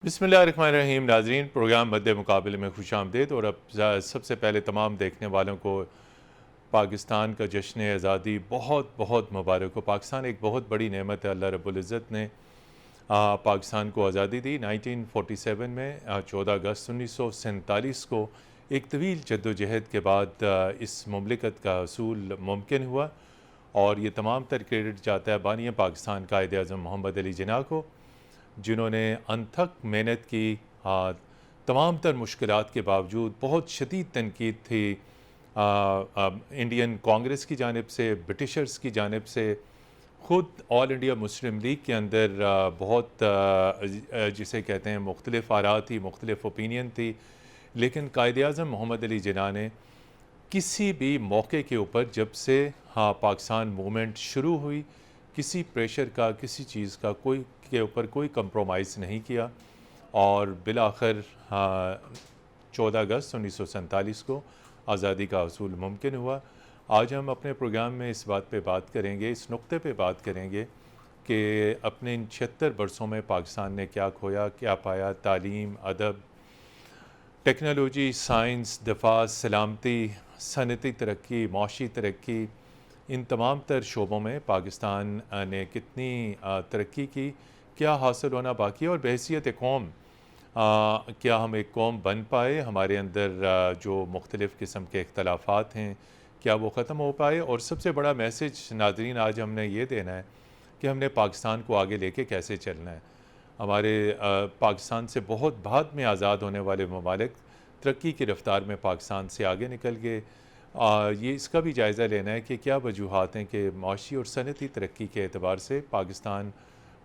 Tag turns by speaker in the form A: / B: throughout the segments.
A: بسم اللہ الرحمن الرحیم ناظرین، پروگرام مد مقابلے میں خوش آمدید۔ اور اب سب سے پہلے تمام دیکھنے والوں کو پاکستان کا جشن آزادی بہت بہت مبارک ہو۔ پاکستان ایک بہت بڑی نعمت ہے۔ اللہ رب العزت نے پاکستان کو آزادی دی 1947 میں 14 اگست 1947 کو۔ ایک طویل جد و جہد کے بعد اس مملکت کا حصول ممکن ہوا، اور یہ تمام تر کریڈٹ جاتا ہے بانی پاکستان قائد اعظم محمد علی جناح کو، جنہوں نے انتھک محنت کی۔ تمام تر مشکلات کے باوجود بہت شدید تنقید تھی انڈین کانگریس کی جانب سے، برٹشرز کی جانب سے، خود آل انڈیا مسلم لیگ کے اندر بہت جسے کہتے ہیں مختلف آراء تھی، مختلف اوپینین تھی، لیکن قائد اعظم محمد علی جناح نے کسی بھی موقع کے اوپر جب سے پاکستان موومنٹ شروع ہوئی، کسی پریشر کا، کسی چیز کا کے اوپر کوئی کمپرومائز نہیں کیا، اور بالآخر 14 اگست 1947 کو آزادی کا حصول ممکن ہوا۔ آج ہم اپنے پروگرام میں اس بات پہ بات کریں گے، اس نقطے پہ بات کریں گے کہ اپنے ان 76 برسوں میں پاکستان نے کیا کھویا، کیا پایا۔ تعلیم، ادب، ٹیکنالوجی، سائنس، دفاع، سلامتی، صنعتی ترقی، معاشی ترقی، ان تمام تر شعبوں میں پاکستان نے کتنی ترقی کی، کیا حاصل ہونا باقی ہے، اور بحیثیت قوم کیا ہم ایک قوم بن پائے، ہمارے اندر جو مختلف قسم کے اختلافات ہیں کیا وہ ختم ہو پائے۔ اور سب سے بڑا میسج ناظرین آج ہم نے یہ دینا ہے کہ ہم نے پاکستان کو آگے لے کے کیسے چلنا ہے۔ ہمارے پاکستان سے بہت بعد میں آزاد ہونے والے ممالک ترقی کی رفتار میں پاکستان سے آگے نکل گئے۔ یہ اس کا بھی جائزہ لینا ہے کہ کیا وجوہات ہیں کہ معاشی اور صنعتی ترقی کے اعتبار سے پاکستان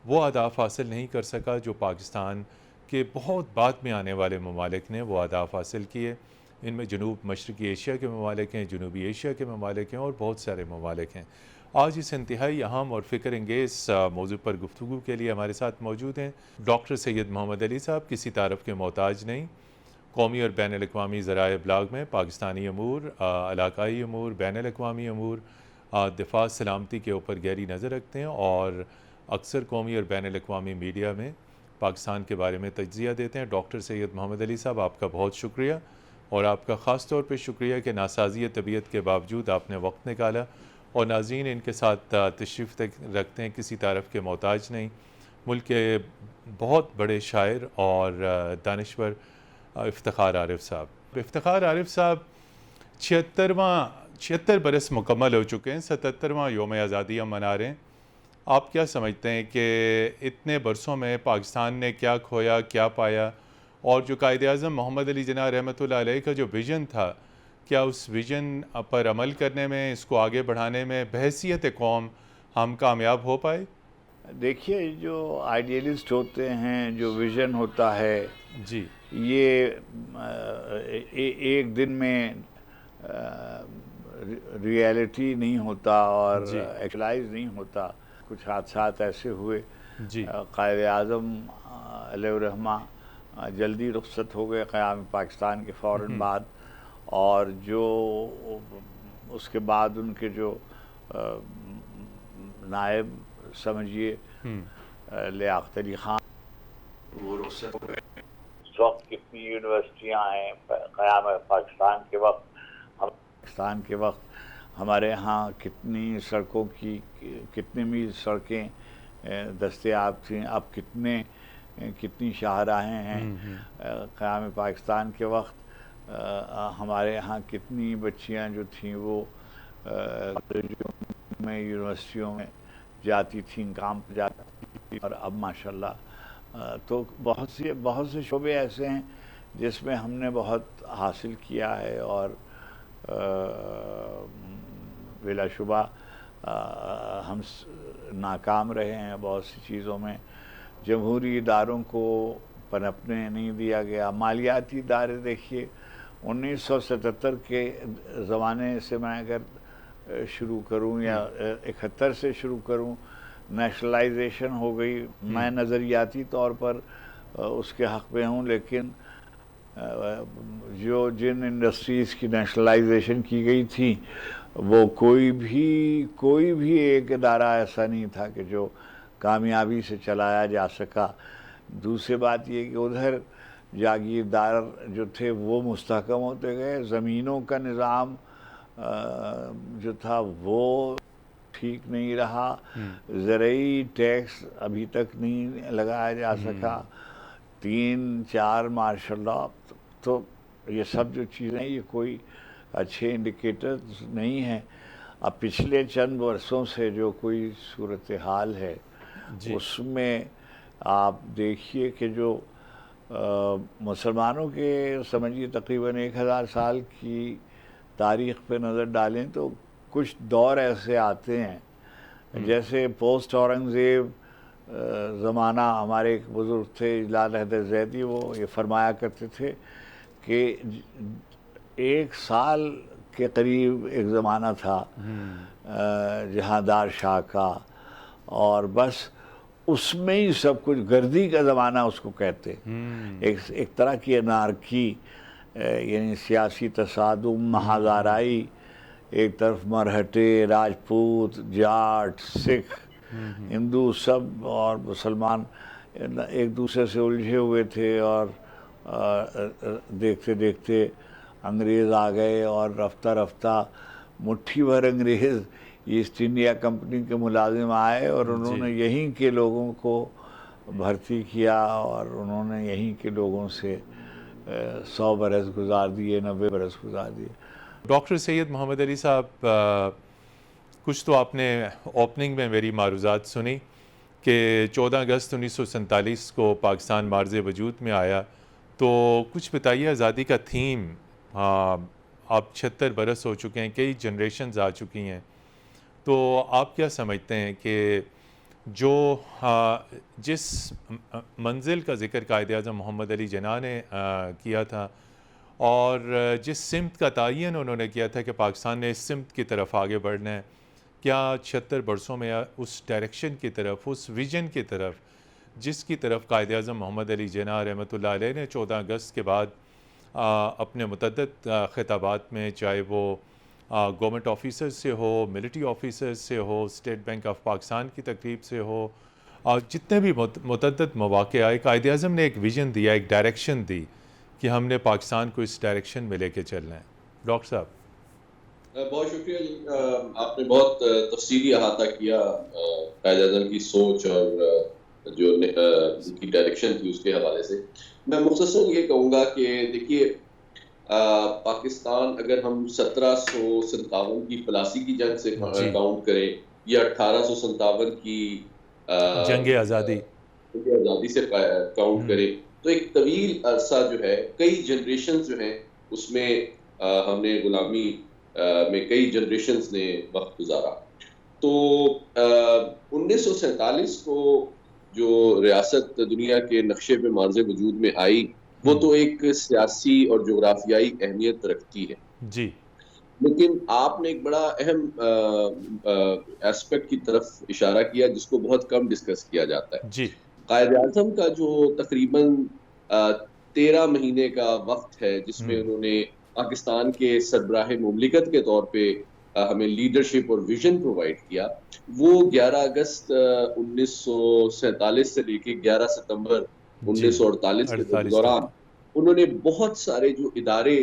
A: وہ اہداف حاصل نہیں کر سکا جو پاکستان کے بہت بعد میں آنے والے ممالک نے وہ اہداف حاصل کیے۔ ان میں جنوب مشرقی ایشیا کے ممالک ہیں، جنوبی ایشیا کے ممالک ہیں، اور بہت سارے ممالک ہیں۔ آج اس انتہائی اہم اور فکر انگیز موضوع پر گفتگو کے لیے ہمارے ساتھ موجود ہیں ڈاکٹر سید محمد علی صاحب، کسی تعارف کے محتاج نہیں، قومی اور بین الاقوامی ذرائع ابلاغ میں پاکستانی امور، علاقائی امور، بین الاقوامی امور، دفاع، سلامتی کے اوپر گہری نظر رکھتے ہیں، اور اکثر قومی اور بین الاقوامی میڈیا میں پاکستان کے بارے میں تجزیہ دیتے ہیں۔ ڈاکٹر سید محمد علی صاحب، آپ کا بہت شکریہ، اور آپ کا خاص طور پہ شکریہ کہ ناسازی طبیعت کے باوجود آپ نے وقت نکالا۔ اور ناظرین ان کے ساتھ تشریف رکھتے ہیں، کسی تعارف کے محتاج نہیں، ملک کے بہت بڑے شاعر اور دانشور افتخار عارف صاحب۔ افتخار عارف صاحب 76 برس مکمل ہو چکے ہیں، 77واں یوم آزادی ہم منا رہے ہیں۔ آپ کیا سمجھتے ہیں کہ اتنے برسوں میں پاکستان نے کیا کھویا، کیا پایا، اور جو قائد اعظم محمد علی جناح رحمۃ اللہ علیہ کا جو ویژن تھا، کیا اس ویژن پر عمل کرنے میں، اس کو آگے بڑھانے میں بحیثیت قوم ہم کامیاب ہو پائے؟
B: دیکھیے، جو آئیڈیلسٹ ہوتے ہیں، جو ویژن ہوتا ہے،
A: جی،
B: یہ ایک دن میں ریئلٹی نہیں ہوتا اور
A: جی،
B: ایکچولائز نہیں ہوتا۔ کچھ حادثات ایسے ہوئے،
A: جی،
B: قائد اعظم علیہ الرحمہ جلدی رخصت ہو گئے قیام پاکستان کے فوراً بعد، اور جو اس کے بعد ان کے جو نائب سمجھیے لیاقت علی خان، وہ رخصت ہو گئے۔ اس وقت کتنی یونیورسٹیاں ہیں قیام پاکستان کے وقت ہمارے ہاں کتنی سڑکوں کی، کتنی میل سڑکیں دستیاب تھیں، اب کتنی شاہراہیں ہیں۔ قیام پاکستان کے وقت ہمارے ہاں کتنی بچیاں جو تھیں وہ کالجوں میں، یونیورسٹیوں میں جاتی تھیں، کام پہ جاتی تھیں، اور اب ماشاءاللہ تو بہت سے شعبے ایسے ہیں جس میں ہم نے بہت حاصل کیا ہے، اور بلا شبہ ہم ناکام رہے ہیں بہت سی چیزوں میں۔ جمہوری اداروں کو پنپنے نہیں دیا گیا۔ مالیاتی ادارے دیکھیے، 1977 کے زمانے سے میں اگر شروع کروں یا 71 سے شروع کروں، نیشنلائزیشن ہو گئی۔ میں نظریاتی طور پر اس کے حق میں ہوں، لیکن جن انڈسٹریز کی نیشنلائزیشن کی گئی تھی، وہ کوئی بھی ایک ادارہ ایسا نہیں تھا کہ جو کامیابی سے چلایا جا سکا۔ دوسری بات یہ کہ ادھر جاگیردار جو تھے وہ مستحکم ہوتے گئے، زمینوں کا نظام جو تھا وہ ٹھیک نہیں رہا، زرعی ٹیکس ابھی تک نہیں لگایا جا سکا، 3-4 مارشل لاء. تو یہ سب جو چیزیں یہ کوئی اچھے انڈیکیٹرز نہیں ہیں. اب پچھلے چند برسوں سے جو کوئی صورتحال ہے اس میں آپ دیکھیے کہ جو مسلمانوں کے سمجھیے تقریباً 1000 سال کی تاریخ پہ نظر ڈالیں تو کچھ دور ایسے آتے ہیں جیسے پوسٹ اورنگزیب زمانہ. ہمارے ایک بزرگ تھے لال حیدر زیدی، وہ یہ فرمایا کرتے تھے کہ 1 سال کے قریب ایک زمانہ تھا جہاندار شاہ کا، اور بس اس میں ہی سب کچھ گردی کا زمانہ اس کو کہتے، ایک طرح کی انارکی، یعنی سیاسی تصادم، مہازارائی، ایک طرف مرہٹے، راجپوت، جاٹ، سکھ، ہندو سب اور مسلمان ایک دوسرے سے الجھے ہوئے تھے، اور دیکھتے دیکھتے انگریز آ گئے اور رفتہ رفتہ مٹھی بھر انگریز ایسٹ انڈیا کمپنی کے ملازم آئے اور انہوں نے یہیں کے لوگوں کو بھرتی کیا، اور انہوں نے یہیں کے لوگوں سے 100 برس گزار دیے، 90 برس گزار دیے.
A: ڈاکٹر سید محمد علی صاحب، کچھ تو آپ نے اوپننگ میں میری معروضات سنی کہ 14 اگست 1947 کو پاکستان مارز وجود میں آیا، تو کچھ بتائیے آزادی کا تھیم. اب 76 برس ہو چکے ہیں، کئی جنریشنز آ چکی ہیں، تو آپ کیا سمجھتے ہیں کہ جو جس منزل کا ذکر قائد اعظم محمد علی جناح نے کیا تھا اور جس سمت کا تعین انہوں نے کیا تھا کہ پاکستان نے اس سمت کی طرف آگے بڑھنا ہے، کیا 76 برسوں میں اس ڈائریکشن کی طرف، اس ویژن کی طرف جس کی طرف قائد اعظم محمد علی جناح رحمۃ اللہ علیہ نے 14 اگست کے بعد اپنے متعدد خطابات میں، چاہے وہ گورنمنٹ آفیسر سے ہو، ملٹری آفیسر سے ہو، اسٹیٹ بینک آف پاکستان کی تقریب سے ہو، اور جتنے بھی متعدد مواقع آئے، قائد اعظم نے ایک ویژن دیا، ایک ڈائریکشن دی کہ ہم نے پاکستان کو اس ڈائریکشن میں لے کے چلنا ہے. ڈاکٹر صاحب
C: بہت شکریہ جی، آپ نے بہت تفصیلی احاطہ کیا قائد اعظم کی سوچ اور جو ان کی ڈائریکشن تھی اس کے حوالے سے. میں مختصراً یہ کہوں گا کہ دیکھیے، پاکستان اگر ہم 1757 کی پلاسی کی جنگ سے کاؤنٹ کریں یا 1857 کی
A: جنگ آزادی
C: سے کاؤنٹ کریں تو ایک طویل عرصہ جو ہے، کئی جنریشنز جو ہیں اس میں ہم نے غلامی میں کئی جنریشنز نے وقت گزارا. تو 1947 کو جو ریاست دنیا کے نقشے پہ مارز وجود میں آئی وہ تو ایک سیاسی اور جغرافیائی اہمیت رکھتی ہے
A: جی،
C: لیکن آپ نے ایک بڑا اہم ایسپیکٹ کی طرف اشارہ کیا جس کو بہت کم ڈسکس کیا جاتا ہے.
A: جی،
C: قائد اعظم کا جو تقریباً 13 مہینے کا وقت ہے جس میں انہوں نے پاکستان کے سربراہ مملکت کے طور پہ ہمیں لیڈرشپ اور ویژن پرووائڈ کیا، وہ 11 اگست 1947 سے لے کے 11 ستمبر 1948 کے دوران انہوں نے بہت سارے جو ادارے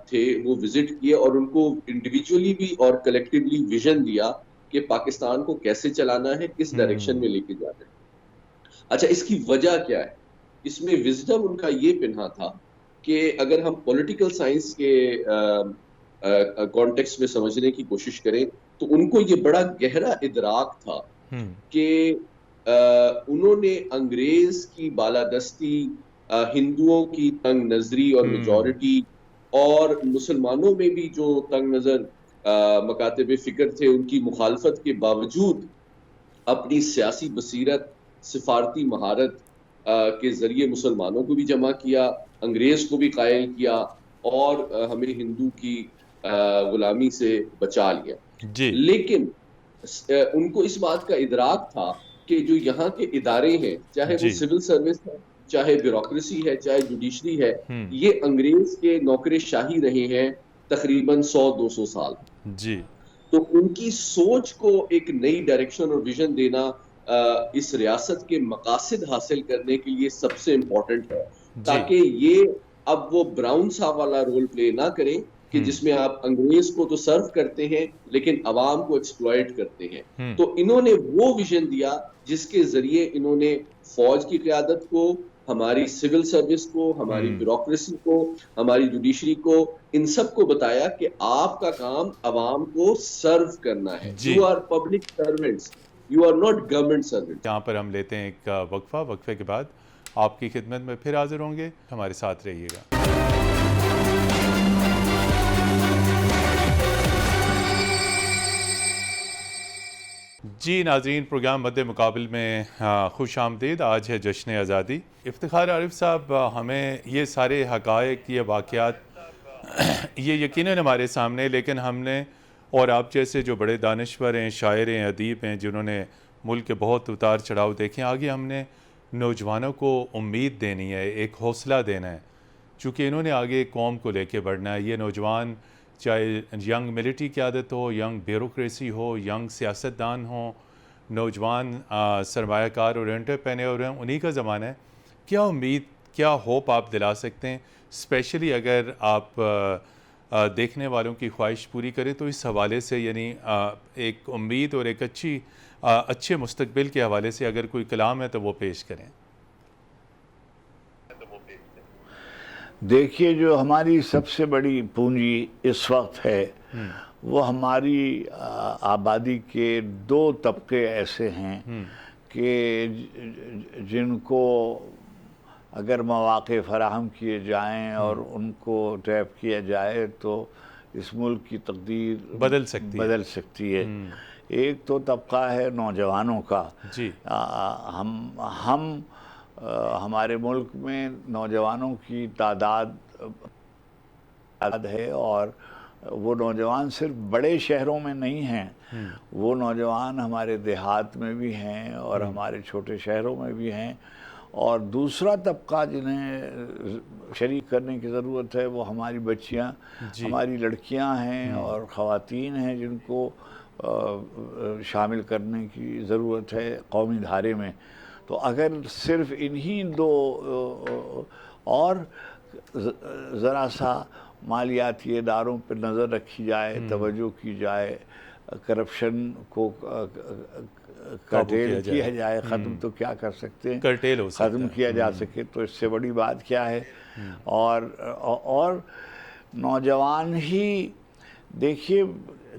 C: تھے وہ وزٹ کیے اور ان کو انڈیویجولی بھی اور کلیکٹیولی ویژن دیا کہ پاکستان کو کیسے چلانا ہے، کس ڈائریکشن میں لے کے جانا ہے. اچھا، اس کی وجہ کیا ہے؟ اس میں وزڈم ان کا یہ پنہا تھا کہ اگر ہم پولیٹیکل سائنس کے کانٹیکس میں سمجھنے کی کوشش کریں تو ان کو یہ بڑا گہرا ادراک تھا کہ انہوں نے انگریز کی بالادستی، ہندوؤں کی تنگ نظری اور میجورٹی، اور مسلمانوں میں بھی جو تنگ نظر مکاتب فکر تھے ان کی مخالفت کے باوجود اپنی سیاسی بصیرت، سفارتی مہارت کے ذریعے مسلمانوں کو بھی جمع کیا، انگریز کو بھی قائل کیا اور ہمیں ہندو کی غلامی سے بچا لیا. لیکن ان کو اس بات کا ادراک تھا کہ جو یہاں کے ادارے ہیں، چاہے وہ سول سروس ہے، چاہے بیوروکریسی ہے، چاہے جوڈیشری ہے، یہ انگریز کے نوکر شاہی رہے ہیں تقریباً 100-200 سال.
A: جی،
C: تو ان کی سوچ کو ایک نئی ڈائریکشن اور ویژن دینا اس ریاست کے مقاصد حاصل کرنے کے لیے سب سے امپورٹنٹ ہے، تاکہ یہ اب وہ براؤن صاحب والا رول پلے نہ کریں کہ جس میں آپ انگریز کو تو سرو کرتے ہیں لیکن عوام کو ایکسپلائٹ کرتے ہیں۔ تو انہوں نے وہ ویژن دیا جس کے ذریعے انہوں نے فوج کی قیادت کو، ہماری سول سروس کو، ہماری بیوروکریسی کو، ہماری جوڈیشری کو، ان سب کو بتایا کہ آپ کا کام عوام کو سرو کرنا ہے۔ You are public servants, you are not government servants.
A: یہاں پر ہم لیتے ہیں ایک وقفہ، وقفے کے بعد آپ کی خدمت میں پھر حاضر ہوں گے، ہمارے ساتھ رہیے گا۔ جی ناظرین، پروگرام مد مقابل میں خوش آمدید۔ آج ہے جشن آزادی۔ افتخار عارف صاحب، ہمیں یہ سارے حقائق، یہ واقعات یہ یقیناً ہمارے سامنے، لیکن ہم نے اور آپ جیسے جو بڑے دانشور ہیں، شاعر ہیں، ادیب ہیں، جنہوں نے ملک کے بہت اتار چڑھاؤ دیکھیں، آگے ہم نے نوجوانوں کو امید دینی ہے، ایک حوصلہ دینا ہے، چونکہ انہوں نے آگے قوم کو لے کے بڑھنا ہے۔ یہ نوجوان، چاہے ینگ ملٹری قیادت ہو، ینگ بیوروکریسی ہو، ینگ سیاستدان ہوں، نوجوان سرمایہ کار اور انٹرپرینیور ہیں، انہی کا زمانہ ہے۔ کیا امید، کیا ہوپ آپ دلا سکتے ہیں، اسپیشلی اگر آپ دیکھنے والوں کی خواہش پوری کریں تو اس حوالے سے، یعنی ایک امید اور ایک اچھے مستقبل کے حوالے سے اگر کوئی کلام ہے تو وہ پیش کریں۔
B: دیکھیے، جو ہماری سب سے بڑی پونجی اس وقت ہے وہ ہماری آبادی کے دو طبقے ایسے ہیں کہ جن کو اگر مواقع فراہم کیے جائیں اور ان کو ٹیپ کیا جائے تو اس ملک کی تقدیر بدل سکتی ہے۔ ایک تو طبقہ ہے نوجوانوں کا۔
A: جی،
B: ہمارے ملک میں نوجوانوں کی تعداد ہے، اور وہ نوجوان صرف بڑے شہروں میں نہیں ہیں، وہ نوجوان ہمارے دیہات میں بھی ہیں اور ہمارے چھوٹے شہروں میں بھی ہیں۔ اور دوسرا طبقہ جنہیں شریک کرنے کی ضرورت ہے وہ ہماری بچیاں، ہماری لڑکیاں ہیں اور خواتین ہیں، جن کو شامل کرنے کی ضرورت ہے قومی دھارے میں۔ تو اگر صرف انہی دو اور ذرا سا مالیاتی اداروں پر نظر رکھی جائے، توجہ کی جائے، کرپشن کو کرٹیل کیا جائے، ختم تو کیا کر سکتے ہیں، ختم کیا جا سکے تو اس سے بڑی بات کیا ہے۔ اور نوجوان ہی دیکھیے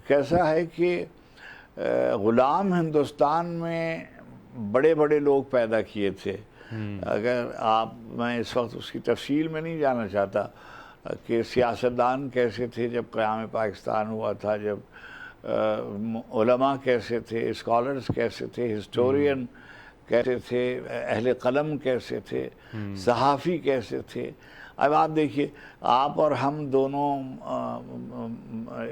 B: کیسا ہے کہ غلام ہندوستان میں بڑے بڑے لوگ پیدا کیے تھے۔ اگر میں اس وقت اس کی تفصیل میں نہیں جانا چاہتا کہ سیاستدان کیسے تھے جب قیام پاکستان ہوا تھا، جب علماء کیسے تھے، اسکالرز کیسے تھے، ہسٹورین کیسے تھے، اہل قلم کیسے تھے، صحافی کیسے تھے۔ اب آپ دیکھیے، آپ اور ہم دونوں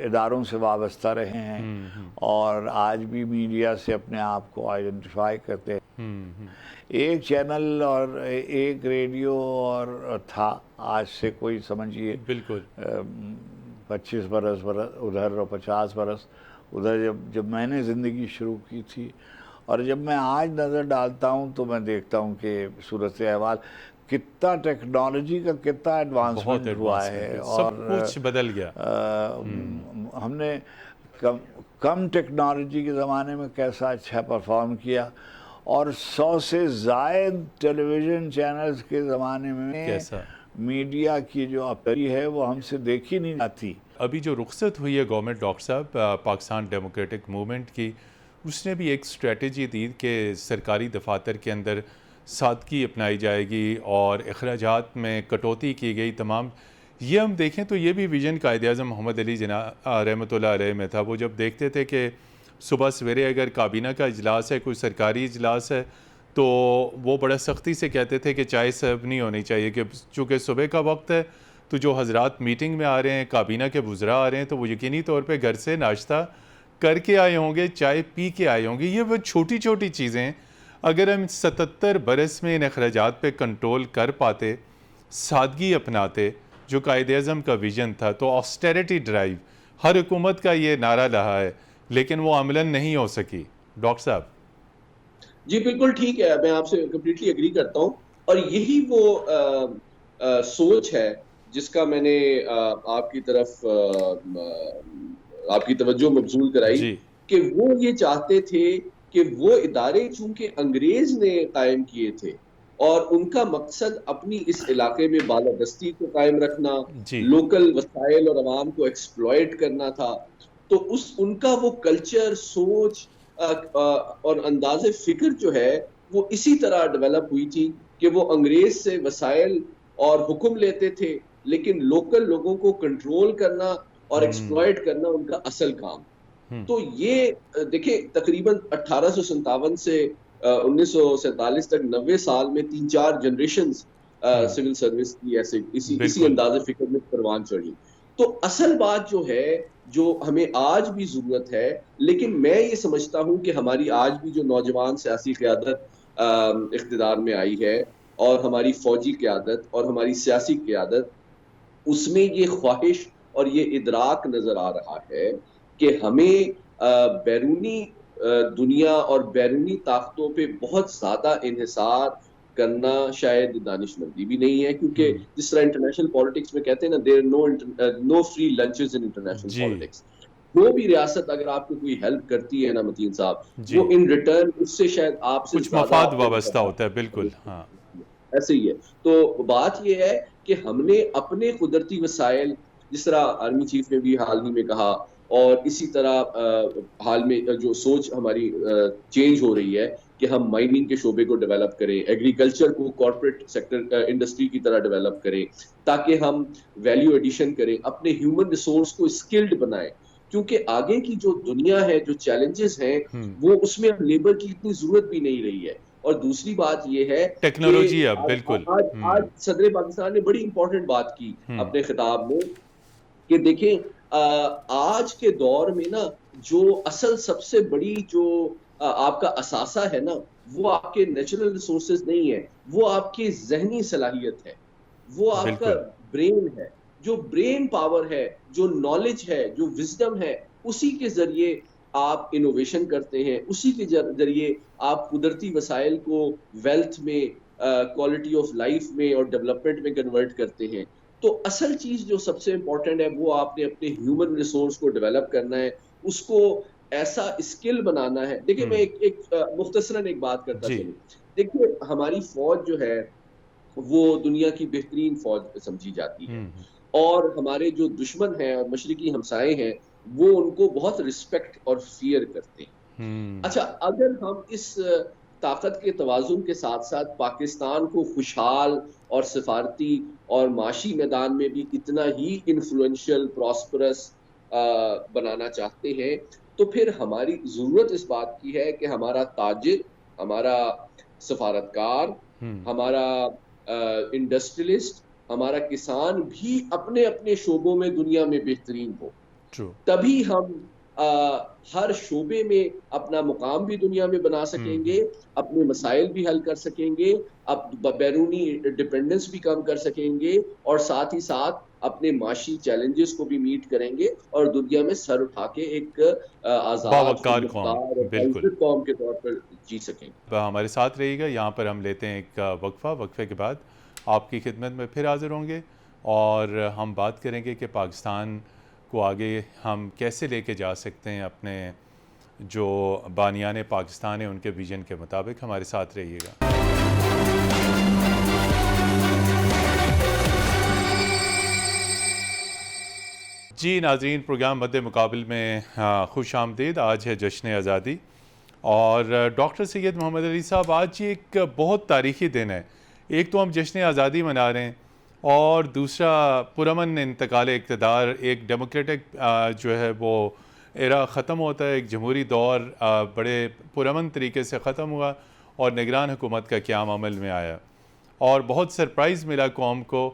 B: اداروں سے وابستہ رہے ہیں اور آج بھی میڈیا سے اپنے آپ کو آئیڈینٹیفائی کرتے ہیں۔ ایک چینل اور ایک ریڈیو اور تھا، آج سے کوئی سمجھیے
A: بالکل
B: 25 برس ادھر اور 50 برس ادھر جب میں نے زندگی شروع کی تھی، اور جب میں آج نظر ڈالتا ہوں تو میں دیکھتا ہوں کہ صورت احوال کتنا ٹیکنالوجی کا کتنا ایڈوانسمنٹ ہوا ہے، اور
A: سب کچھ بدل گیا۔
B: ہم نے کم ٹیکنالوجی کے زمانے میں کیسا اچھا پرفارم کیا، اور 100 سے زائد ٹیلی ویژن چینلز کے زمانے میں
A: کیسا
B: میڈیا کی جو اپری ہے وہ ہم سے دیکھی نہیں جاتی۔
A: ابھی جو رخصت ہوئی ہے گورنمنٹ ڈاکٹر صاحب پاکستان ڈیموکریٹک موومنٹ کی، اس نے بھی ایک اسٹریٹجی دی کہ سرکاری دفاتر کے اندر سادگی اپنائی جائے گی اور اخراجات میں کٹوتی کی گئی تمام۔ یہ ہم دیکھیں تو یہ بھی ویژن قائد اعظم محمد علی جناح رحمۃ اللہ علیہ میں تھا۔ وہ جب دیکھتے تھے کہ صبح سویرے اگر کابینہ کا اجلاس ہے، کوئی سرکاری اجلاس ہے، تو وہ بڑا سختی سے کہتے تھے کہ چائے سرو نہیں ہونی چاہیے، کہ چونکہ صبح کا وقت ہے تو جو حضرات میٹنگ میں آ رہے ہیں، کابینہ کے وزراء آ رہے ہیں، تو وہ یقینی طور پہ گھر سے ناشتہ کر کے آئے ہوں گے، چائے پی کے آئے ہوں گے۔ یہ وہ چھوٹی چھوٹی چیزیں ہیں، اگر ہم 77 برس میں ان اخراجات پہ کنٹرول کر پاتے، سادگی اپناتے جو قائد اعظم کا ویژن تھا، تو آسٹیریٹی ڈرائیو ہر حکومت کا یہ نعرہ رہا ہے، لیکن وہ عملاً نہیں ہو سکی۔ ڈاکٹر صاحب
C: جی بالکل ٹھیک ہے، میں آپ سے کمپلیٹلی اگری کرتا ہوں، اور یہی وہ سوچ ہے جس کا میں نے آپ کی طرف آپ کی توجہ مبذول کرائی،
A: جی
C: کہ وہ یہ چاہتے تھے کہ وہ ادارے چونکہ انگریز نے قائم کیے تھے اور ان کا مقصد اپنی اس علاقے میں بالادستی کو قائم رکھنا،
A: جی
C: لوکل وسائل اور عوام کو ایکسپلائٹ کرنا تھا، تو ان کا وہ کلچر، سوچ اور انداز فکر جو ہے وہ اسی طرح ڈیولپ ہوئی تھی کہ وہ انگریز سے وسائل اور حکم لیتے تھے، لیکن لوکل لوگوں کو کنٹرول کرنا اور ایکسپلائٹ کرنا ان کا اصل کام۔ تو یہ دیکھیں تقریباً 1857 سے 1947 تک 90 سال میں 3-4 جنریشنز سول سروس کی ایسے اسی
A: بالکل
C: انداز فکر میں پروان چڑھی۔ تو اصل بات جو ہے، جو ہمیں آج بھی ضرورت ہے، لیکن میں یہ سمجھتا ہوں کہ ہماری آج بھی جو نوجوان سیاسی قیادت اقتدار میں آئی ہے، اور ہماری فوجی قیادت اور ہماری سیاسی قیادت، اس میں یہ خواہش اور یہ ادراک نظر آ رہا ہے کہ ہمیں بیرونی دنیا اور بیرونی طاقتوں پہ بہت زیادہ انحصار کرنا شاید دانش مندی بھی نہیں ہے، کیونکہ جس طرح انٹرنیشنل پالیٹکس میں کہتے ہیں نا، there no free lunches in international
A: G
C: politics. وہ بھی ریاست اگر آپ کو کوئی ہیلپ کرتی ہے نا متین صاحب،
A: جی
C: وہ ان ریٹرن اس سے شاید آپ سے
A: کچھ
C: زیادہ
A: مفاد
C: آپ کو
A: وابستہ ہوتا ہے، بالکل
C: مفاد
A: ہاں
C: ایسے ہی ہے۔ تو بات یہ ہے کہ ہم نے اپنے قدرتی وسائل، جس طرح آرمی چیف نے بھی حال ہی میں کہا، اور اسی طرح حال میں جو سوچ ہماری چینج ہو رہی ہے کہ ہم مائننگ کے شعبے کو ڈیولپ کریں، ایگریکلچر کو کارپوریٹ سیکٹر انڈسٹری کی طرح ڈیولپ کریں، تاکہ ہم ویلیو ایڈیشن کریں، اپنے ہیومن ریسورس کو اسکلڈ بنائیں، کیونکہ آگے کی جو دنیا ہے، جو چیلنجز ہیں، وہ اس میں لیبر کی اتنی ضرورت بھی نہیں رہی ہے۔ اور دوسری بات یہ ہے کہ
A: ٹیکنالوجی اب بالکل
C: آج صدر پاکستان نے بڑی امپورٹنٹ بات کی اپنے خطاب میں، کہ دیکھیں آج کے دور میں نا، جو اصل سب سے بڑی جو آپ کا اثاثہ ہے نا، وہ آپ کے نیچرل ریسورسز نہیں ہے، وہ آپ کی ذہنی صلاحیت ہے، وہ آپ کا
A: بالکل
C: برین ہے۔ جو برین پاور ہے، جو نالج ہے، جو وزڈم ہے، اسی کے ذریعے آپ انوویشن کرتے ہیں، اسی کے ذریعے آپ قدرتی وسائل کو ویلتھ میں، کوالٹی آف لائف میں اور ڈیولپمنٹ میں کنورٹ کرتے ہیں۔ تو اصل چیز جو سب سے امپورٹنٹ ہے، وہ آپ نے اپنے ہیومن ریسورس کو ڈیولپ کرنا ہے، اس کو ایسا اسکل بنانا ہے۔ دیکھیں میں ایک مختصراً ایک بات کرتا
A: جی
C: چلوں۔ دیکھیے ہماری فوج جو ہے وہ دنیا کی بہترین فوج سمجھی جاتی ہے، اور ہمارے جو دشمن ہیں اور مشرقی ہمسائے ہیں، وہ ان کو بہت رسپیکٹ اور فیئر کرتے ہیں۔ اچھا، اگر ہم اس طاقت کے توازن کے ساتھ ساتھ پاکستان کو خوشحال اور سفارتی اور معاشی میدان میں بھی اتنا ہی انفلوئنشل، پراسپرس بنانا چاہتے ہیں، تو پھر ہماری ضرورت اس بات کی ہے کہ ہمارا تاجر، ہمارا سفارتکار، ہمارا انڈسٹریلسٹ، ہمارا کسان بھی اپنے اپنے شعبوں میں دنیا میں بہترین ہو۔
A: ٹرو
C: تبھی ہم ہر شعبے میں اپنا مقام بھی دنیا میں بنا سکیں گے، اپنے مسائل بھی حل کر سکیں گے، اب بیرونی ڈپینڈنس بھی کم کر سکیں گے، اور ساتھ ہی ساتھ اپنے معاشی چیلنجز کو بھی میٹ کریں گے، اور دنیا میں سر اٹھا کے ایک آزاد،
A: باوقار قوم،
C: خودمختار اور
A: بالکل
C: باعزت قوم کے طور پر جی سکیں گے۔
A: ہمارے ساتھ رہیے گا۔ یہاں پر ہم لیتے ہیں ایک وقفے کے بعد آپ کی خدمت میں پھر حاضر ہوں گے، اور ہم بات کریں گے کہ پاکستان کو آگے ہم کیسے لے کے جا سکتے ہیں اپنے جو بانیان پاکستان ہیں ان کے ویژن کے مطابق۔ ہمارے ساتھ رہیے گا۔ جی ناظرین، پروگرام مد مقابل میں خوش آمدید۔ آج ہے جشن آزادی، اور ڈاکٹر سید محمد علی صاحب، آج یہ ایک بہت تاریخی دن ہے۔ ایک تو ہم جشن آزادی منا رہے ہیں، اور دوسرا پرامن انتقال اقتدار، ایک ڈیموکریٹک جو ہے وہ ایرا ختم ہوتا ہے، ایک جمہوری دور بڑے پرامن طریقے سے ختم ہوا، اور نگران حکومت کا قیام عمل میں آیا، اور بہت سرپرائز ملا قوم کو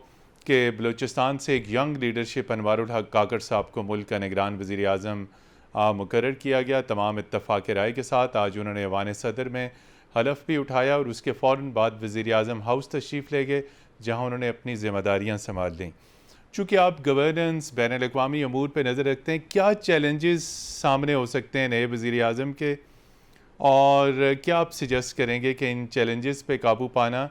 A: کہ بلوچستان سے ایک ینگ لیڈرشپ انوار الحق کاکڑ صاحب کو ملک کا نگران وزیر اعظم مقرر کیا گیا، تمام اتفاق رائے کے ساتھ۔ آج انہوں نے ایوان صدر میں حلف بھی اٹھایا، اور اس کے فوراً بعد وزیر اعظم ہاؤس تشریف لے گئے، جہاں انہوں نے اپنی ذمہ داریاں سنبھال لیں۔ چونکہ آپ گورننس، بین الاقوامی امور پہ نظر رکھتے ہیں، کیا چیلنجز سامنے ہو سکتے ہیں نئے وزیر اعظم کے، اور کیا آپ سجیسٹ کریں گے کہ ان چیلنجز پہ قابو پانا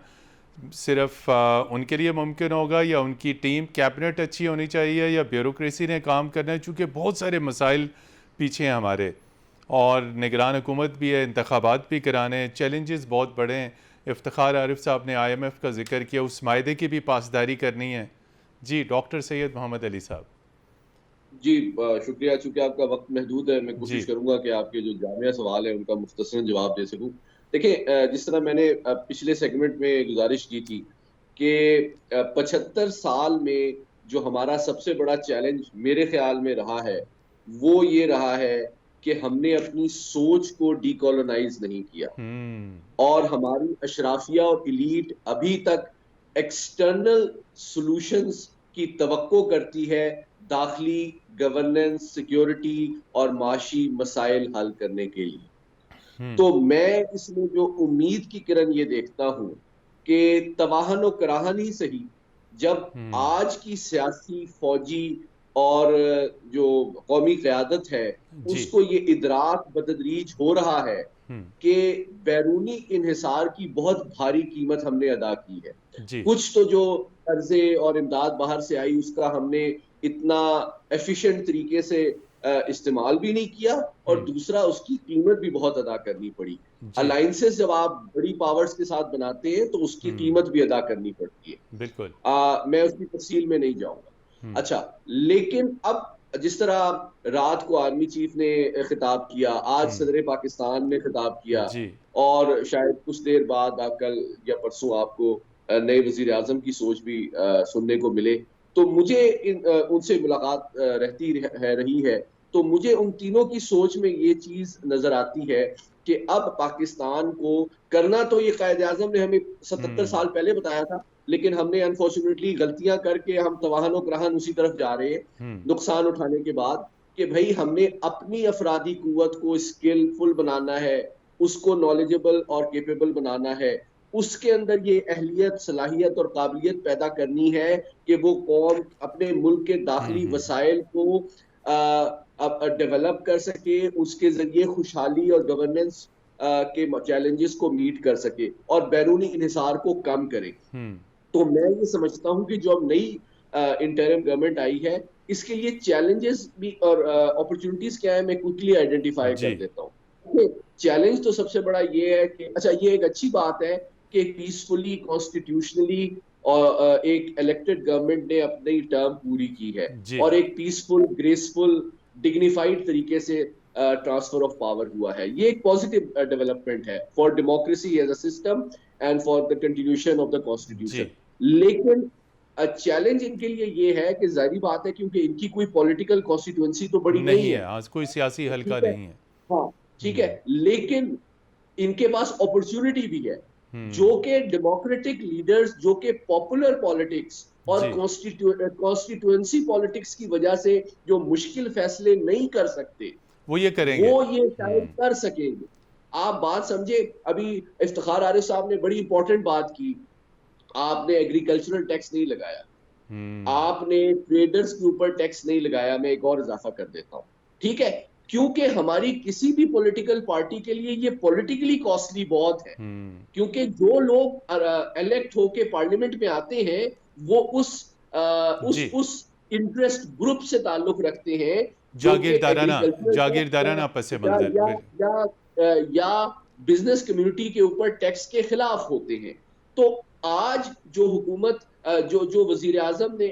A: صرف ان کے لیے ممکن ہوگا، یا ان کی ٹیم کیبنٹ اچھی ہونی چاہیے، یا بیوروکریسی نے کام کرنا ہے؟ چونکہ بہت سارے مسائل پیچھے ہیں ہمارے، اور نگران حکومت بھی ہے، انتخابات بھی کرانے ہیں، چیلنجز بہت بڑے ہیں. افتخار عارف صاحب نے IMF کا ذکر کیا، اس معاہدے کی بھی پاسداری کرنی ہے. جی ڈاکٹر سید محمد علی صاحب.
C: جی شکریہ. چونکہ آپ کا وقت محدود ہے، میں
A: جی
C: کوشش کروں گا کہ آپ کے جو جامعہ سوال ہیں ان کا مختصراً جواب دے سکوں. دیکھیں، جس طرح میں نے پچھلے سیگمنٹ میں گزارش کی تھی کہ 75 سال میں جو ہمارا سب سے بڑا چیلنج میرے خیال میں رہا ہے وہ یہ رہا ہے کہ ہم نے اپنی سوچ کو ڈی کالونائز نہیں کیا، اور ہماری اشرافیہ اور ایلیٹ ابھی تک ایکسٹرنل سولوشنز کی توقع کرتی ہے داخلی گورننس، سیکیورٹی اور معاشی مسائل حل کرنے کے لیے. تو میں اس میں جو امید کی کرن یہ دیکھتا ہوں کہ تواہن و کراہن ہی صحیح، جب آج کی سیاسی، فوجی اور جو قومی قیادت ہے اس کو یہ ادراک بتدریج ہو رہا ہے کہ بیرونی انحصار کی بہت بھاری قیمت ہم نے ادا کی ہے. کچھ تو جو قرضے اور امداد باہر سے آئی اس کا ہم نے اتنا ایفیشینٹ طریقے سے استعمال بھی نہیں کیا، اور دوسرا اس کی قیمت بھی بہت ادا کرنی پڑی. الائنسز جب آپ بڑی پاورز کے ساتھ بناتے ہیں تو اس کی قیمت بھی ادا کرنی پڑتی ہے.
A: بالکل
C: میں اس کی تفصیل میں نہیں جاؤں گا. اچھا، لیکن اب جس طرح رات کو آرمی چیف نے خطاب کیا، آج صدر پاکستان نے خطاب کیا، اور شاید کچھ دیر بعد کل یا پرسوں آپ کو نئے وزیر اعظم کی سوچ بھی سننے کو ملے، تو مجھے ان سے ملاقات رہی ہے، تو مجھے ان تینوں کی سوچ میں یہ چیز نظر آتی ہے کہ اب پاکستان کو کرنا تو یہ قائد اعظم نے ہمیں 77 سال پہلے بتایا تھا، لیکن ہم نے انفارچونیٹلی غلطیاں کر کے ہم تواہن و کرہن اسی طرف جا رہے ہیں نقصان اٹھانے کے بعد، کہ بھئی ہم نے اپنی افرادی قوت کو اسکلفل بنانا ہے، اس کو نالجبل اور کیپیبل بنانا ہے، اس کے اندر یہ اہلیت، صلاحیت اور قابلیت پیدا کرنی ہے کہ وہ قوم اپنے ملک کے داخلی وسائل کو ڈیولپ کر سکے، اس کے ذریعے خوشحالی اور گورننس کے چیلنجز کو میٹ کر سکے اور بیرونی انحصار کو کم کرے. تو میں یہ سمجھتا ہوں کہ جو اب نئی انٹرم گورنمنٹ آئی ہے اس کے لیے چیلنجز بھی اور اپرچونٹیز کیا ہے میں کوئکلی آئیڈینٹیفائی کر دیتا ہوں. چیلنج تو سب سے بڑا یہ ہے کہ اچھا، یہ ایک اچھی بات ہے کہ پیسفلی، کانسٹیٹیوشنلی اور ایک الیکٹڈ گورنمنٹ نے اپنی ٹرم پوری کی ہے، اور ایک پیسفل، گریسفل، ڈگنیفائڈ طریقے سے ٹرانسفر آف پاور ہوا ہے. یہ ایک پازیٹیو ڈیولپمنٹ ہے for democracy as a system and for the continuation of the constitution. لیکن چیلنج ان کے لیے یہ ہے کہ ظاہری بات ہے کیونکہ ان کی کوئی پولیٹیکل کانسٹیٹوئنسی تو بڑی نہیں ہے،
A: آج کوئی سیاسی حلقہ نہیں ہے.
C: ہاں ٹھیک ہے، لیکن ان کے پاس اپرچونٹی بھی ہے جو کہ ڈیموکریٹک لیڈرز، جو کہ پاپولر پالیٹکس اور کانسٹیٹوئنسی پالیٹکس کی وجہ سے جو مشکل فیصلے نہیں کر سکتے
A: وہ یہ کریں گے،
C: وہ یہ شاید کر سکیں گے. آپ بات سمجھے، ابھی افتخار عارف صاحب نے بڑی امپورٹنٹ بات کی، آپ نے ایگریکلچرل ٹیکس نہیں لگایا، آپ نے ٹریڈرز کے اوپر ٹیکس نہیں لگایا. میں ایک اور اضافہ کر دیتا ہوں، ٹھیک ہے، کیونکہ ہماری کسی بھی پولیٹیکل پارٹی کے لیے یہ پولیٹیکلی کاسٹلی بہت ہے، کیونکہ جو لوگ الیکٹ ہو کے پارلیمنٹ میں آتے ہیں وہ اس انٹرسٹ گروپ سے تعلق رکھتے ہیں
A: جاگیردارانہ پس منظر
C: یا بزنس کمیونٹی کے اوپر ٹیکس کے خلاف ہوتے ہیں. تو آج جو حکومت، جو وزیر اعظم نے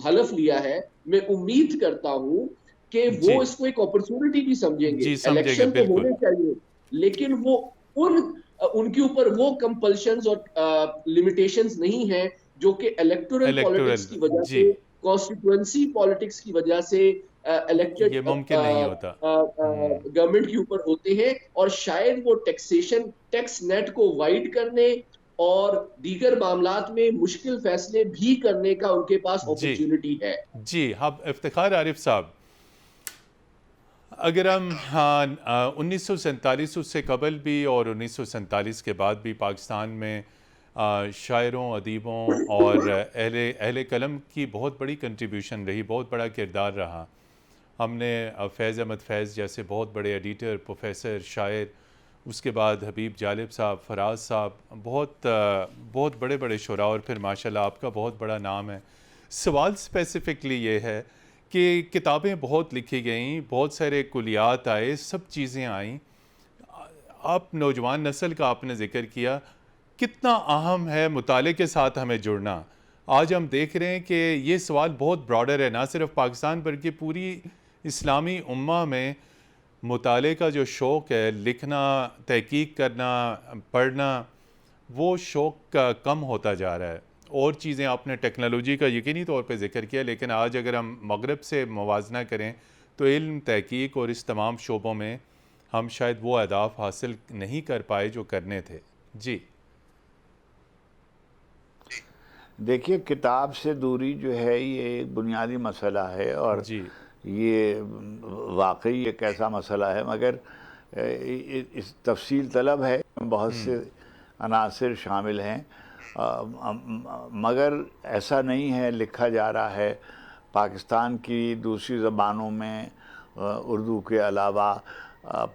C: حلف لیا ہے، میں امید کرتا ہوں کہ وہ اس کو ایک اپرچونٹی بھی سمجھیں گے. الیکشن تو ہونے چاہیے، لیکن وہ ان کے اوپر وہ کمپلشنز اور لمیٹیشنز نہیں ہیں جو کہ الیکٹورل پالیٹکس کی وجہ سے، کانسٹیٹوئنسی پالیٹکس کی وجہ سے الیکٹڈ گورنمنٹ کے اوپر ہوتے ہیں. اور شاید وہ ٹیکس نیٹ کو وائڈ کرنے اور دیگر معاملات میں مشکل فیصلے بھی کرنے کا ان کے پاس اپرچونٹی ہے.
A: جی افتخار عارف صاحب، اگر ہم 1947 سے قبل بھی اور 1947 کے بعد بھی پاکستان میں شاعروں، ادیبوں اور اہل قلم کی بہت بڑی کنٹریبیوشن رہی، بہت بڑا کردار رہا، ہم نے فیض احمد فیض جیسے بہت بڑے ایڈیٹر، پروفیسر، شاعر، اس کے بعد حبیب جالب صاحب، فراز صاحب، بہت بڑے بڑے شعراء، اور پھر ماشاءاللہ آپ کا بہت بڑا نام ہے۔ سوال اسپیسیفکلی یہ ہے کہ کتابیں بہت لکھی گئیں، بہت سارے کلیات آئے، سب چیزیں آئیں، آپ نوجوان نسل کا آپ نے ذکر کیا، کتنا اہم ہے مطالعے کے ساتھ ہمیں جڑنا؟ آج ہم دیکھ رہے ہیں کہ یہ سوال بہت براڈر ہے، نہ صرف پاکستان بلکہ پوری اسلامی امہ میں مطالعے کا جو شوق ہے، لکھنا، تحقیق کرنا، پڑھنا، وہ شوق کم ہوتا جا رہا ہے۔ اور چیزیں آپ نے ٹیکنالوجی کا یقینی طور پہ ذکر کیا، لیکن آج اگر ہم مغرب سے موازنہ کریں تو علم، تحقیق اور اس تمام شعبوں میں ہم شاید وہ اہداف حاصل نہیں کر پائے جو کرنے تھے۔ جی
B: دیکھیے، کتاب سے دوری جو ہے یہ ایک بنیادی مسئلہ ہے، اور
A: جی
B: یہ واقعی ایک ایسا مسئلہ ہے، مگر اس تفصیل طلب ہے، بہت سے عناصر شامل ہیں، مگر ایسا نہیں ہے۔ لکھا جا رہا ہے پاکستان کی دوسری زبانوں میں، اردو کے علاوہ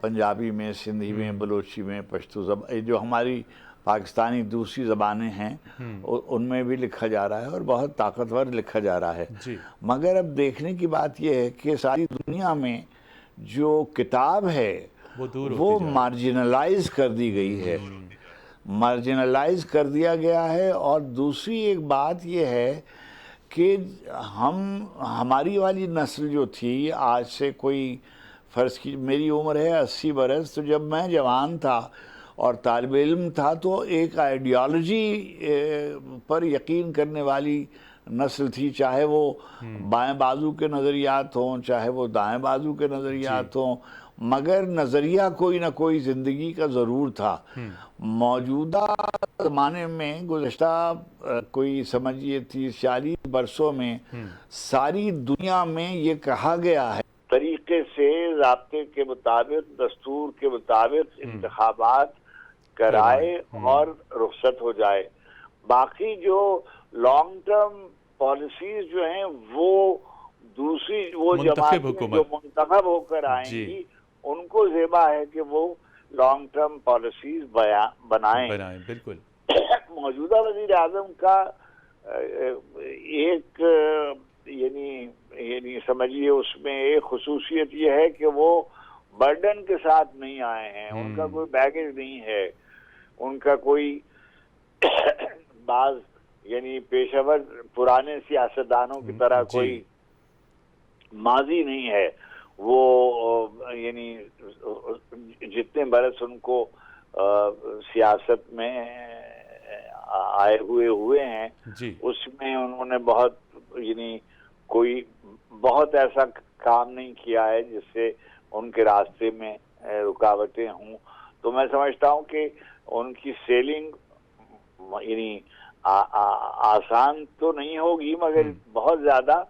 B: پنجابی میں، سندھی میں، بلوچی میں، پشتو زبان، جو ہماری پاکستانی دوسری زبانیں ہیں ان میں بھی لکھا جا رہا ہے، اور بہت طاقتور لکھا جا رہا ہے۔
A: جی
B: مگر اب دیکھنے کی بات یہ ہے کہ ساری دنیا میں جو کتاب ہے
A: وہ دور ہوتی
B: وہ
A: جا رہی ہے۔
B: مارجنلائز کر دی گئی ہے، مارجنلائز کر دیا گیا ہے۔ اور دوسری ایک بات یہ ہے کہ ہماری والی نسل جو تھی، آج سے کوئی فرض کی میری عمر ہے 80 برس، تو جب میں جوان تھا اور طالب علم تھا تو ایک آئیڈیالوجی پر یقین کرنے والی نسل تھی، چاہے وہ بائیں بازو کے نظریات ہوں، چاہے وہ دائیں بازو کے نظریات ہوں، مگر نظریہ کوئی نہ کوئی زندگی کا ضرور تھا۔ موجودہ زمانے میں گزشتہ کوئی سمجھیے 30-40 برسوں میں ساری دنیا میں یہ کہا گیا ہے طریقے سے، ضابطے کے مطابق، دستور کے مطابق انتخابات کرائے اور رخصت ہو جائے۔ باقی جو لانگ ٹرم پالیسیز جو ہیں وہ دوسری وہ جماعتیں جو منتخب ہو کر آئیں گی، ان کو زیبا ہے کہ وہ لانگ ٹرم پالیسیز بنائیں۔
A: بالکل۔
B: موجودہ وزیر اعظم کا ایک یعنی سمجھیے اس میں ایک خصوصیت یہ ہے کہ وہ برڈن کے ساتھ نہیں آئے ہیں، ان کا کوئی بیگیج نہیں ہے، ان کا کوئی بعض یعنی پیشہ ور پرانے سیاستدانوں کی طرح کوئی ماضی نہیں ہے۔ وہ یعنی جتنے برس ان کو سیاست میں آئے ہوئے ہیں، اس میں انہوں نے بہت یعنی کوئی بہت ایسا کام نہیں کیا ہے جس سے ان کے راستے میں رکاوٹیں ہوں۔ تو میں سمجھتا ہوں کہ ان کی سیلنگ یعنی آسان تو نہیں ہوگی، مگر بہت زیادہ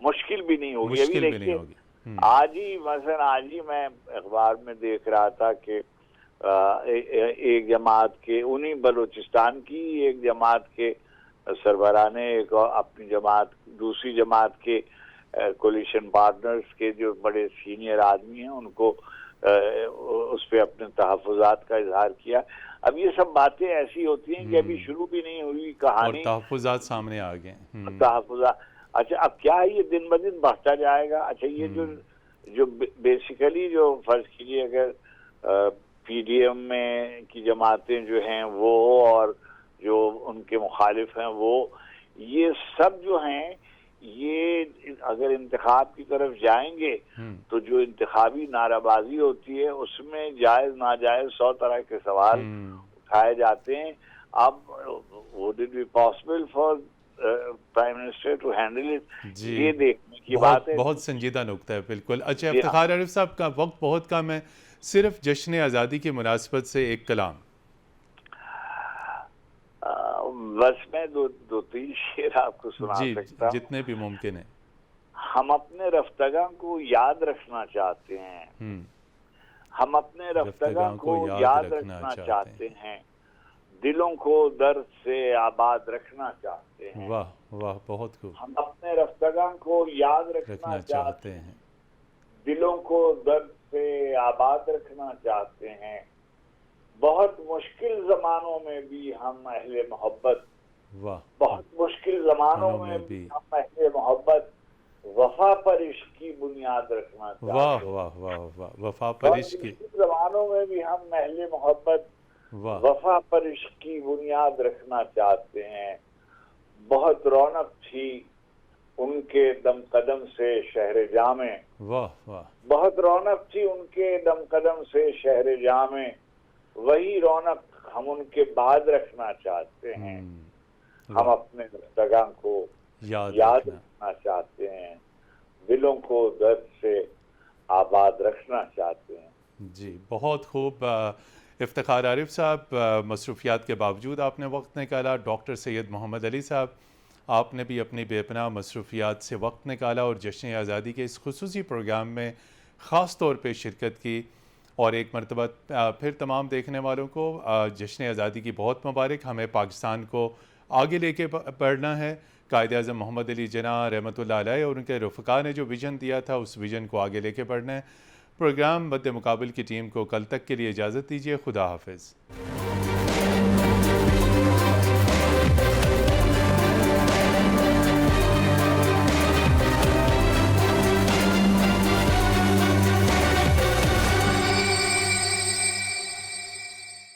B: مشکل بھی نہیں ہوگی۔ ابھی دیکھیے، آج ہی میں اخبار میں دیکھ رہا تھا کہ ایک جماعت کے انہی بلوچستان کی ایک جماعت کے سربراہ نے ایک اپنی جماعت دوسری جماعت کے کولیشن پارٹنرز کے جو بڑے سینئر آدمی ہیں ان کو اس پہ اپنے تحفظات کا اظہار کیا۔ اب یہ سب باتیں ایسی ہوتی ہیں کہ ابھی شروع بھی نہیں ہوئی کہانی،
A: اور تحفظات سامنے آ گئے۔
B: تحفظات، اچھا اب کیا ہے، یہ دن بدن بڑھتا جائے گا۔ اچھا یہ جو بیسیکلی جو فرض کیجئے اگر پی ڈی ایم میں کی جماعتیں جو ہیں وہ اور جو ان کے مخالف ہیں وہ، یہ سب جو ہیں یہ اگر انتخاب کی طرف جائیں گے تو جو انتخابی نعرہ بازی ہوتی ہے اس میں جائز ناجائز 100 طرح کے سوال اٹھائے جاتے ہیں۔ اب would it be possible for Prime Minister to handle it؟ یہ دیکھنے کی بات ہے۔
A: بہت سنجیدہ نکتہ ہے، بالکل۔ اچھا افتخار عارف صاحب کا وقت بہت کم ہے، صرف جشن آزادی کی مناسبت سے ایک کلام۔
B: بس میں دو تین شعر آپ کو سنا سکتا ہوں،
A: جتنے بھی ممکن ہیں۔
B: ہم اپنے رفتگاں کو یاد رکھنا چاہتے ہیں، ہم اپنے رفتگاں کو یاد رکھنا چاہتے ہیں، دلوں کو درد سے آباد رکھنا چاہتے ہیں۔
A: واہ واہ، بہت خوب۔
B: ہم اپنے رفتگاں کو یاد رکھنا چاہتے ہیں، دلوں کو درد سے آباد رکھنا چاہتے ہیں. بہت مشکل زمانوں میں بھی ہم اہل محبت،
A: واہ،
B: بہت مشکل زمانوں میں بھی ہم اہل محبت وفا پر عشق کی بنیاد رکھنا چاہتے ہیں.
A: واہ واہ واہ واہ، وفا پر عشق کی،
B: مشکل زمانوں میں بھی ہم اہل محبت وفا پر عشق کی بنیاد رکھنا چاہتے ہیں. بہت رونق تھی ان کے دم قدم سے شہر جامع،
A: واہ واہ،
B: بہت رونق تھی ان کے دم قدم سے شہر جامع. وہی رونق ہم ان کے بعد رکھنا چاہتے ہیں. ہم اپنے رفتگاں کو یاد رکھنا چاہتے ہیں، دلوں کو درد سے آباد رکھنا چاہتے ہیں.
A: جی بہت خوب. افتخار عارف صاحب، مصروفیات کے باوجود آپ نے وقت نکالا. ڈاکٹر سید محمد علی صاحب، آپ نے بھی اپنی بے پناہ مصروفیات سے وقت نکالا اور جشن آزادی کے اس خصوصی پروگرام میں خاص طور پہ شرکت کی. اور ایک مرتبہ پھر تمام دیکھنے والوں کو جشن آزادی کی بہت مبارک. ہمیں پاکستان کو آگے لے کے بڑھنا ہے. قائد اعظم محمد علی جناح رحمۃ اللہ علیہ اور ان کے رفقا نے جو ویژن دیا تھا، اس ویژن کو آگے لے کے بڑھنا ہے. پروگرام مد مقابل کی ٹیم کو کل تک کے لیے اجازت دیجیے. خدا حافظ.